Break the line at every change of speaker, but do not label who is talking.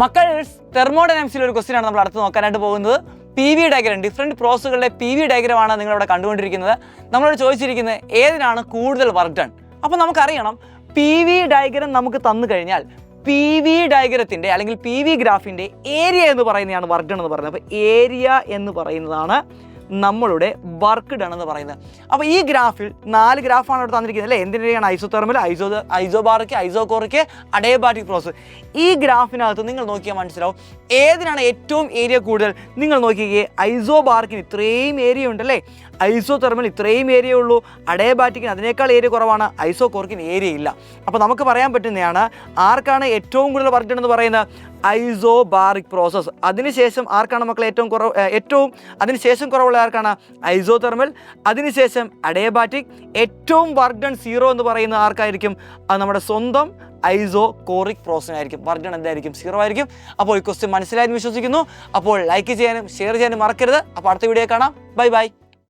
മക്കൾ തെർമോഡൈനാമിക്സിൽ ഒരു ക്വസ്റ്റ്യൻ ആണ് നമ്മൾ അടുത്ത് നോക്കാനായിട്ട് പോകുന്നത്. പി വി ഡയഗ്രം, ഡിഫറെൻറ്റ് പ്രോസസ്സുകളുടെ പി വി ഡയഗ്രമാണ് നിങ്ങളിവിടെ കണ്ടുകൊണ്ടിരിക്കുന്നത്. നമ്മളോട് ചോദിച്ചിരിക്കുന്നത് ഏതിനാണ് കൂടുതൽ വർക്ക് ഡൺ. അപ്പോൾ നമുക്കറിയണം പി വി ഡയഗ്രം നമുക്ക് തന്നു കഴിഞ്ഞാൽ പി വി ഡയഗ്രത്തിൻ്റെ അല്ലെങ്കിൽ പി വി ഗ്രാഫിൻ്റെ ഏരിയ എന്ന് പറയുന്നതാണ് വർക്ക് ഡൺ എന്ന് പറയുന്നത്. അപ്പോൾ ഏരിയ എന്ന് പറയുന്നതാണ് നമ്മളുടെ വർക്ക് ഡൺ എന്ന് പറയുന്നത്. അപ്പോൾ ഈ ഗ്രാഫിൽ 4 ഗ്രാഫാണ് ഇവിടെ തന്നിരിക്കുന്നത് അല്ലേ. എന്തിനാണ് isothermal, isobaric, isochoric, adiabatic process. ഈ ഗ്രാഫിനകത്ത് നിങ്ങൾ നോക്കിയാൽ മനസ്സിലാവും ഏതിനാണ് ഏറ്റവും ഏരിയ കൂടുതൽ. നിങ്ങൾ നോക്കിയേ, ഐസോബാറിക്കിന് ഇത്രയും ഏരിയ ഉണ്ടല്ലേ, ഐസോതെർമൽ ഇത്രയും ഏരിയ ഉള്ളൂ, അഡയബാറ്റിക്കിന് അതിനേക്കാൾ ഏരിയ കുറവാണ്, ഐസോകോറിക്കിന് ഏരിയ ഇല്ല. അപ്പോൾ നമുക്ക് പറയാൻ പറ്റുന്നതാണ് ആർക്കാണ് ഏറ്റവും കൂടുതൽ വർക്ക് ഡൺ എന്ന് പറയുന്നത്, ഐസോബാറിക് പ്രോസസ്സ്. അതിനുശേഷം ആർക്കാണ് മക്കൾ അതിനുശേഷം കുറവുള്ള ആർക്കാണ്, ഐസോതെർമൽ. അതിനുശേഷം അഡയബാറ്റിക്. ഏറ്റവും വർക്ക് ഡൺ 0 എന്ന് പറയുന്നത് ആർക്കായിരിക്കും, അത് നമ്മുടെ സ്വന്തം ഐസോകോറിക് പ്രോസസ്സിനായിരിക്കും. വർക്ക് ഡൺ എന്തായിരിക്കും, 0 ആയിരിക്കും. അപ്പോൾ ഈ ക്വസ്റ്റ്യൻ മനസ്സിലായെന്ന് വിശ്വസിക്കുന്നു. അപ്പോൾ ലൈക്ക് ചെയ്യാനും ഷെയർ ചെയ്യാനും മറക്കരുത്. അപ്പോൾ അടുത്ത വീഡിയോ കാണാം. Bye bye.